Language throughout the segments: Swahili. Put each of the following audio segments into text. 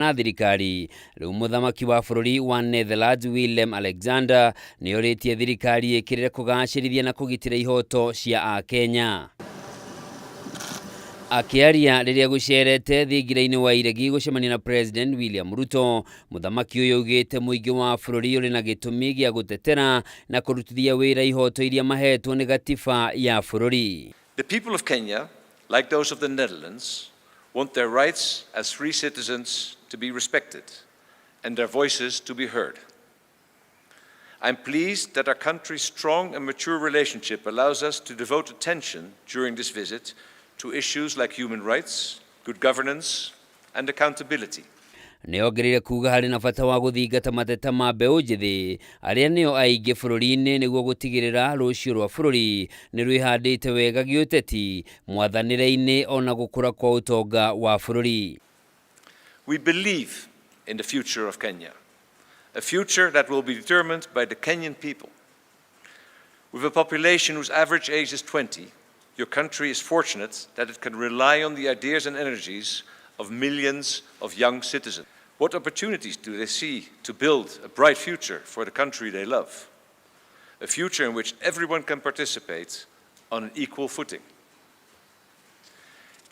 na thirikari. Riu muthamaki wa bururi wa Netherlands Willem Alexander ni oritie thirikari ikirire kugacirithia na kugitira ihoto cia Akenya. Akiaria riria gucerete thingira-ini wa iregi gucemania na President William Ruto, muthamaki uyu ugite muingi wa bururi uri na gitumi gia gutetera na kurutithia wira ihoto iria mahetwo ni gatiba ya bururi. The people of Kenya, like those of the Netherlands, want their rights as free citizens to be respected and their voices to be heard. I'm pleased that our country's strong and mature relationship allows us to devote attention during this visit to issues like human rights, good governance, and accountability. Neongereire kuga hari na bata wa guthingata mateta ma mbeu njithi aria nio aingi bururi-ini niguo gutigirira rucio rwa bururi ni rwihandite wega giuteti mwathanire-ini ona gukura kwa utonga wa bururi. We believe in the future of Kenya, a future that will be determined by the Kenyan people. With a population whose average age is 20, your country is fortunate that it can rely on the ideas and energies of millions of young citizens. What opportunities do they see to build a bright future for the country they love? A future in which everyone can participate on an equal footing.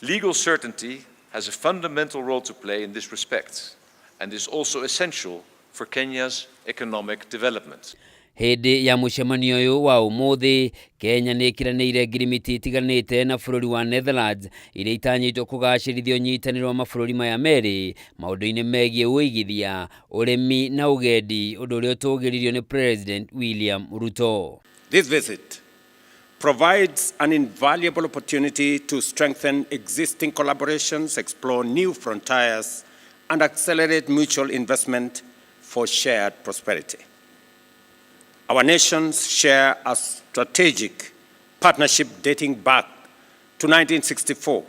Legal certainty has a fundamental role to play in this respect and is also essential for Kenya's economic development. Hindi ya mucemanio uyu wa umuthi, Kenya ni ikiranire ngirimiti itiganite na bururi wa Netherlands iria itanyitwo kugacirithio nyitaniro wa mabũrũri maya meri maundu-ini megie uigithia, urimi na ugendi, undu uria utugiririo ni President William Ruto. This visit provides an invaluable opportunity to strengthen existing collaborations, explore new frontiers, and accelerate mutual investment for shared prosperity. Our nations share a strategic partnership dating back to 1964.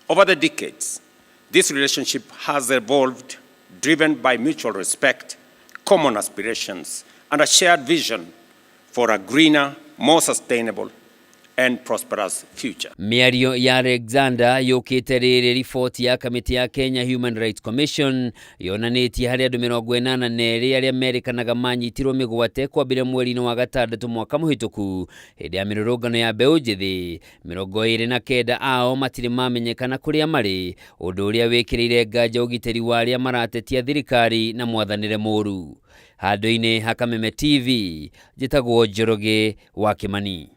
Over the decades, this relationship has evolved, driven by mutual respect, common aspirations, and a shared vision for a greener, more sustainable, and prosperous future. Miario ya Alexander yukite riri ripoti ya kamiti ya Kenya Human Rights Commission yonanitie hari andu 82 aria merikanaga manyitirwo migwate kwambire mweri-ini wa gatandatu mwaka muhituku hindi ya mirurungano ya mbeu njithi. 29 ao matiri mamenyekana kuria mari, undu uria wikirire nganja ugiteri wa aria maratetia thirikari na mwathanire muru. Handu-ini ha Kameme TV, njitagwo Njoroge wa Kimani.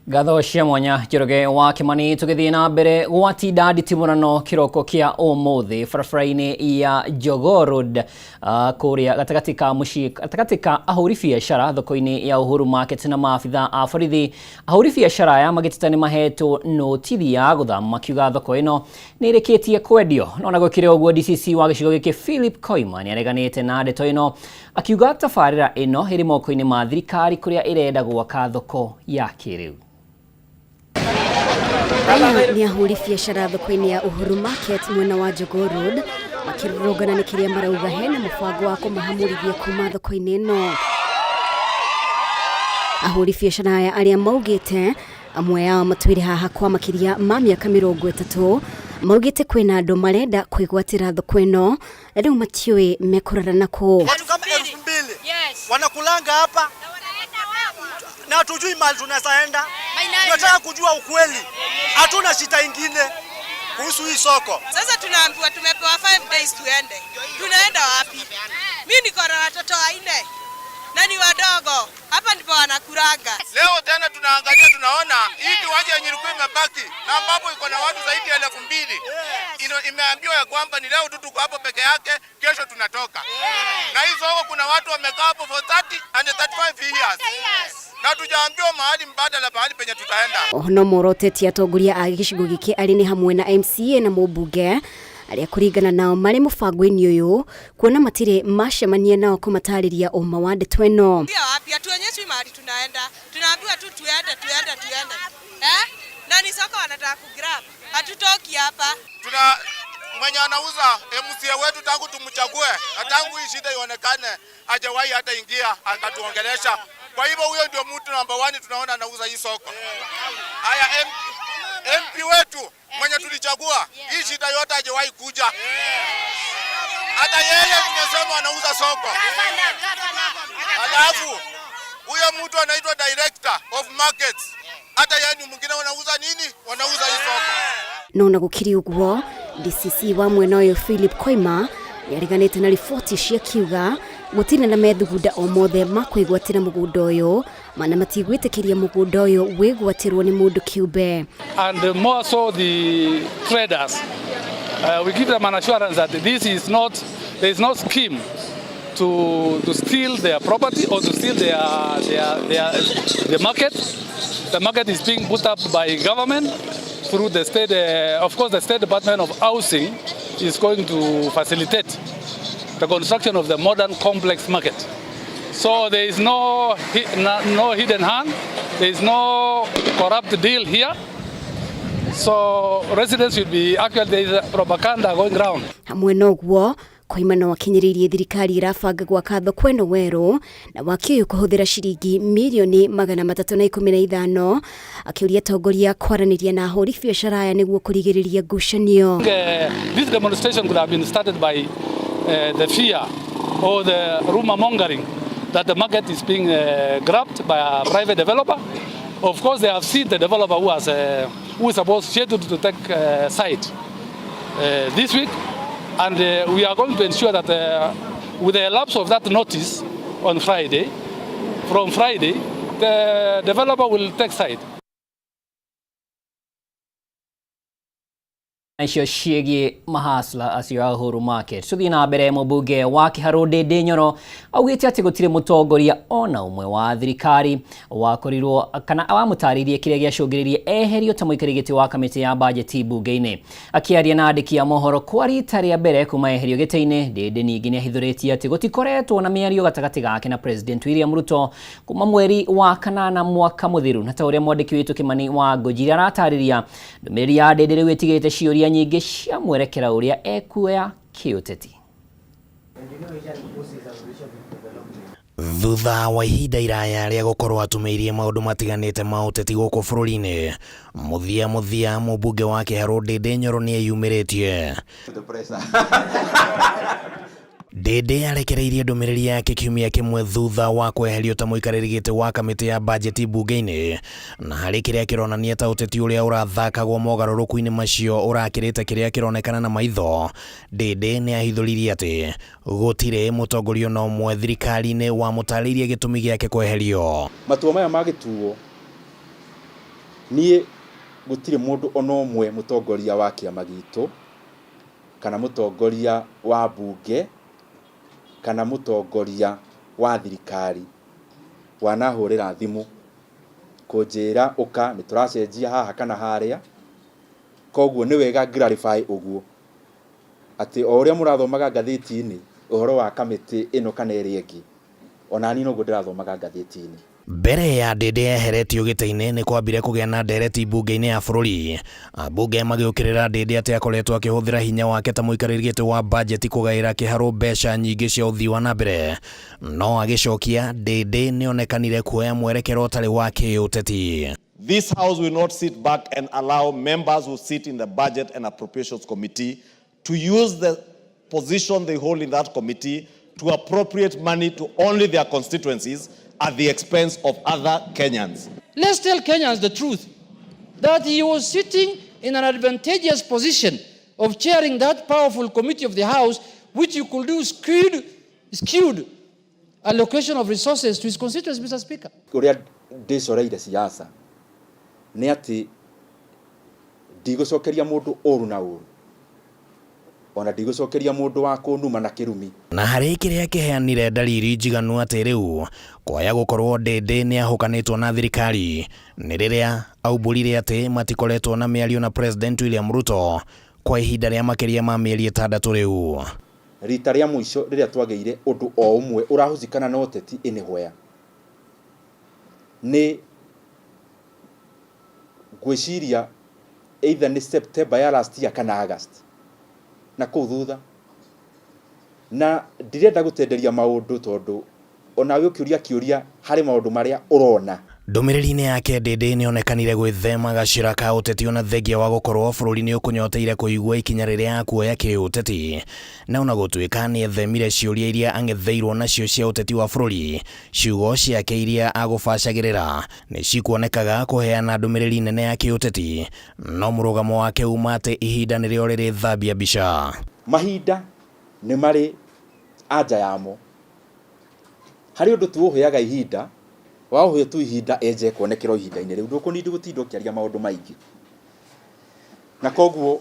Gatho cia mwanya Njoroge wa Kimani, tugithii na mbere gwatinda nditimurano kiroko kia umuthi barabara-ini ya Jogoo Road kuria gatagatĩ ka ahũri biacara thoko-ini ya Uhuru Market na maabitha a borithi. Ahũri biacara aya magitĩte nĩ mahetwo notithi ya guthama makiuga thoko ĩno nĩ ĩrĩkĩtie kwendio. No na gũkĩrĩ ũguo, DCC wa gĩcigo gĩkĩ Philip Koima nĩ areganĩte na ndeto ĩno, akiuga tabarĩra ĩno ĩrĩ moko-inĩ ma thirikari kũrĩa ĩrenda gwaka thoko ya kĩrĩu. Aya ni ahũri biacara thoko-inĩ ya Uhuru Market mwena wa Jogoo Road makĩrũrũngana nĩ kĩrĩa marauga hena mũbango wa kũmahamũrithia kuma thoko-inĩ ĩno. Ahũri biacara aya arĩa maugĩte amwe yao matuire haha kwa makĩria ma mĩaka 30 maugĩte kwĩna andũ marenda kwĩgwatĩra thoko ĩno na rĩu matiũĩ mekũrara nakũ. Watu kama 2000 wanakulanga hapa na tujui mali tunasaenda. Tunataka kujua ukweli. Hatuna shida ingine kuhusu hii soko. Sasa tunaambiwa tumepewa 5 days tuende. Tunaenda wapi? Mimi niko na watoto 4 na ni wadogo. Hapa ndipo wanakuranga. Leo tena tunaangalia, tunaona hii kiwanja yenye ilikuwa imebaki na ambapo iko na watu zaidi ya 2000. Imeambiwa ya kwamba ni leo tu tuko hapo peke yake, kesho tunatoka. Na hizo soko kuna watu wamekaa hapo for 30 and 35 years. Na tujaambiwa mahali mbadala mahali penye tutaenda. Ono moroteti atongoria a gĩcigo gĩkĩ arĩ nĩ hamwe na MCA na mũmbunge arĩa kũringana nao marĩ mũbango-inĩ ũyũ kuona matirĩ macemania nao kũmatarĩria ũma wa ndeto ĩno. Ndio wapi atuonyeshwe mahali tunaenda. Tunaambiwa tu tuende. Na ni soko wanataka kugrab. Hatutoki hapa. Mwenye anauza MCA wetu tangu tumchague na tangu hii shida ionekane hajawahi hata ingia akatuongelesha. Kwa hivyo huyo ndio mtu namba 1 tunaona anauza hii soko. Haya MP wetu mwenye tulichagua, hii shida yote hajawahi kuja. Hata yeye tumesema anauza soko. Alafu huyo mtu anaitwa director of markets. Hata yeye ni mwingine wanauza nini? Wanauza hii soko. Nona gukiri uguo DCC wa mwena uyu Philip Koima yariganite na riboti cia kiuga gutire na methugunda o mothe makwigwatira mugunda uyu mana matigwitikiria mugunda uyu wigwatirwo ni mundu kiumbe. And more so the traders, we give them an assurance that there is no scheme to steal their property or to steal the market. The market is being put up by government through the state. Of course, the State Department of Housing is going to facilitate the construction of the modern complex market. So there is no hidden hand, there is no corrupt deal here. So residents should be, actually there is propaganda going round. Hamwe noguo Koima no wakinyiririe thirikari irabanga gwaka thoko ĩno werũ na waki ũyũ kũhũthĩra ciringi mirioni 315 akĩũria atongoria kwaranĩria na ahũri biacara aya nĩguo kũrigĩrĩria ngucanio. This demonstration could have been started by the fear or the rumor mongering that the market is being grabbed by a private developer. Of course, they have seen the developer who is supposed to take side this week. And we are going to ensure that with the lapse of that notice on Friday, from Friday, the developer will take side. Icio ciĩgiĩ mahasla acio a Uhuru Market. Tũthiĩ na mbere mũmbunge wa Kiharu Ndĩndĩ Nyoro augĩte atĩ gũtirĩ mũtongoria ona ũmwe wa thirikari wakorirwo kana wamũtarĩirie kĩrĩa gĩacũngĩrĩirie eherio ta mũikarĩri gĩtĩ wa kamĩtĩ ya bajeti mbunge-inĩ. Akĩaria na andĩki a mohoro kwa rita rĩa mbere kuma eherio gĩtĩ-inĩ, Ndĩndĩ ningĩ nĩahithũrĩtie atĩ gũtikoretwo na mĩario gatagatĩ gake na President William Ruto kuma mweri wa kanana mwaka mũthiru, na ta ũrĩa mwandĩki witũ Kimani wa Ngũnjiri aratarĩria. Ndũmĩrĩri ya Ndĩndĩ rĩu ĩtigĩte ciũria nyingĩ cia mwerekera ũrĩa ekuoya kĩũteti. Thutha wa ihinda iraya rĩa gũkorwo atũmĩirie maũndũ matiganĩte ma ũteti gũkũ bũrũri-inĩ, mũthia mũmbunge wa Kiharu Ndĩndĩ Nyoro nĩeyumĩrĩtie. Ndĩndĩ arekereirie ndũmĩrĩri yake kiumia kĩmwe thutha wa kweherio ta mũikarĩri gĩtĩ wa kamĩtĩ ya bajeti mbunge-inĩ, na harĩ kĩrĩa kĩronania ta ũteti ũrĩa ũrathakagwo mogarũrũku-inĩ macio ũrakĩrĩte kĩrĩa kĩronekana na maitho. Ndĩndĩ nĩahithũririe atĩ gũtirĩ mũtongoria no ũmwe thirikari-inĩ wamũtarĩirie gĩtũmi gĩake kweherio. Matua maya magĩtuo niĩ gũtirĩ mũndũ ona ũmwe mũtongoria wa kĩama gitũ kana mũtongoria wa mbunge kana mũtongoria wa thirikari wanahũrĩra thimũ kũnjĩra ũka nĩtũracenjia haha kana harĩa. Koguo nĩ wega clarify ũguo atĩ o ũrĩa mũrathomaga ngathĩti-inĩ ũhoro wa kamĩtĩ ĩno kana ĩrĩa ĩngĩ, ona niĩ noguo ndĩrathomaga ngathĩti-inĩ. Mbere ya Ndĩndĩ eheretio gĩtĩ-inĩ nĩ kwambire kũgĩa na ndereti mbunge-inĩ ya bũrũri. Ambunge magĩũkĩrĩra Ndĩndĩ atĩ akoretwo akĩhũthĩra hinya wake ta mũikarĩri gĩtĩ wa bajeti kũgaĩra Kiharu mbeca nyingĩ cia ũthii wa na mbere. No agĩcokia, Ndĩndĩ nĩonekanire kuoya mwerekero ũtarĩ wa kĩũteti. This house will not sit back and allow members who sit in the Budget and Appropriations Committee to use the position they hold in that committee to appropriate money to only their constituencies at the expense of other Kenyans. Let's tell Kenyans the truth, that he was sitting in an advantageous position of chairing that powerful committee of the House, which you could do skewed allocation of resources to his constituents, Mr. Speaker. Ũrĩa ndĩcoreire siasa nĩ atĩ ndigũcokeria mũndũ ũru na ũru, ona ndigũcokeria mũndũ wa kũnuma na kĩrumi. Na harĩ kĩrĩa kĩheanire dalili njiganu atĩ rĩu kwaya gũkorwo Ndĩndĩ nĩahũkanĩtwo na thirikari nĩ rĩrĩa aumbũrire atĩ matikoretwo na mĩario na President William Ruto kwa ihinda rĩa makĩria ma mĩeri 6 rĩu. Rita rĩa mũico rĩrĩa twagĩire ũndũ o ũmwe ũrahũthĩkana na ũteti anywhere nĩ gwĩciria either nĩ September ya last year kana August na kũu thutha, na ndirenda gũtenderia maũndũ tondũ ona we ũkĩũria kĩũria harĩ maũndũ marĩa ũrona. Ndũmĩrĩri-inĩ yake Ndĩndĩ nĩonekanire gwĩthema gacĩra ka ũteti ona thengia wa gũkorwo bũrũri nĩ ũkũnyoteire kũigua ikinya rĩrĩa kuoya kĩũteti, na ona gũtuĩka nĩethemire ciũria iria ang'etheirwo nacio cia ũteti wa bũrũri, ciugo ciake iria agũbacagĩrĩra nĩ cikuonekaga kũheana ndũmĩrĩri nene ya kĩũteti, no mũrũgamo wake uma atĩ ihinda nĩrĩo rĩrĩthambia mbica. Mahinda nĩ marĩ anja yamo. Harĩ ũndũ tuũhũyaga ihinda, wahũya tu ihinda enje kuonekerwo ihinda-inĩ rĩu ndũkũnindi gũtinda ũkĩaria maũndũ maingĩ. Na koguo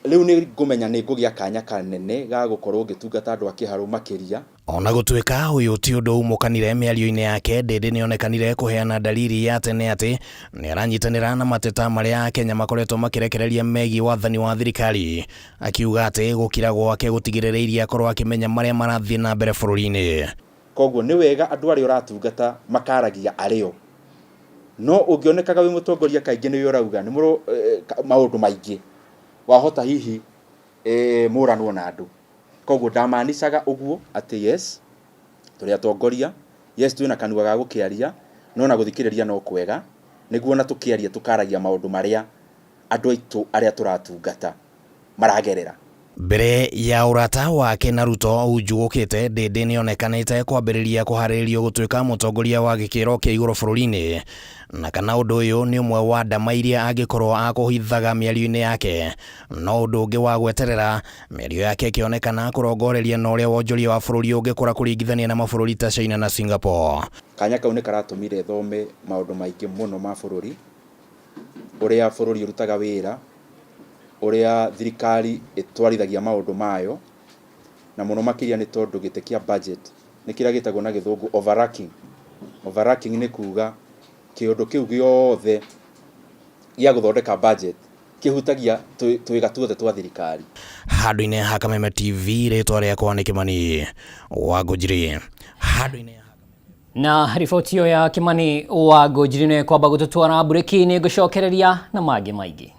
rĩu nĩ ngũmenya nĩ ngũgĩa kanya kanene ga gũkorwo ngĩtungata andũ a kĩharũ makĩria. Ona gũtuĩka ũyũ ti ũndũ umũkanire mĩario-inĩ yake, Ndĩndĩ nĩonekanire kũheana dalili ya tene atĩ nĩaranyitanĩra na mateta marĩa Akenya makoretwo makĩrekereria megiĩ wathani wa thirikari, akiuga atĩ gũkira gwake gũtigĩrĩrĩirie akorwo akĩmenya marĩa marathiĩ na mbere bũrũri-inĩ. Koguo nĩ wega andũ arĩa ũratungata makaragia arĩo, no ũngĩonekaga wĩ mũtongoria kaingĩ nĩwe ũrauga nĩ maũndũ maingĩ wahota hihi mũranwo na andũ. Koguo ndamanicaga ũguo atĩ yes tũrĩ atongoria, yes twĩna kanua ga gũkĩaria, no na gũthikĩrĩria no kwega nĩguo na tũkĩaria tũkaragia maũndũ marĩa andũ aitũ arĩa tũratungata maragerera. Mbere ya ũrata wake na Ruto ũnjugũkĩte, Ndĩndĩ nĩonekanĩte kwambĩrĩria kũharĩrĩrio gũtuĩka mũtongoria wa gĩkĩro kĩa igũrũ bũrũri-inĩ, na kana ũndũ ũyũ nĩ ũmwe wa ndama iria angĩkorwo akũhithaga mĩario-inĩ yake, no ũndũ ũngĩ wa gweterera mĩario yake ĩkĩonekana kũrongoreria na ũrĩa wonjoria wa bũrũri ũngĩkũra kũringithania na mabũrũri ta China na Singapore. Kanya kau nĩ karatũmire thome maũndũ maingĩ mũno ma bũrũri, ũrĩa bũrũri ũrutaga wĩra, ũrĩa thirikari ĩtwarithagia maũndũ mayo, na mũno makĩria nĩ tondũ gĩtĩ kĩa budget nĩ kĩrĩa gĩtagwo na gĩthũngũ overarching. Overarching nĩ kuga kĩũndũ kĩu gĩothe gĩa gũthondeka budget kĩhutagia twĩga tuothe twa thirikari. Handũ-inĩ ha Kameme TV, rĩtwa rĩakwa nĩ Kĩmani wa Ngũnjiri. Na riboti ĩyo ya Kĩmani wa Ngũnjiri nĩ kwamba gũtũtwara bureki-inĩ, ngũcokereria na mangĩ maingĩ.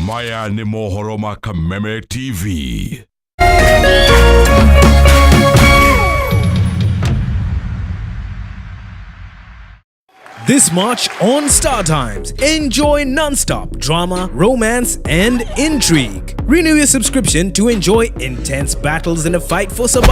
Maya nĩ mohoro ma Kameme TV. This March on Star Times, enjoy non-stop drama, romance, and intrigue. Renew your subscription to enjoy intense battles in a fight for survival.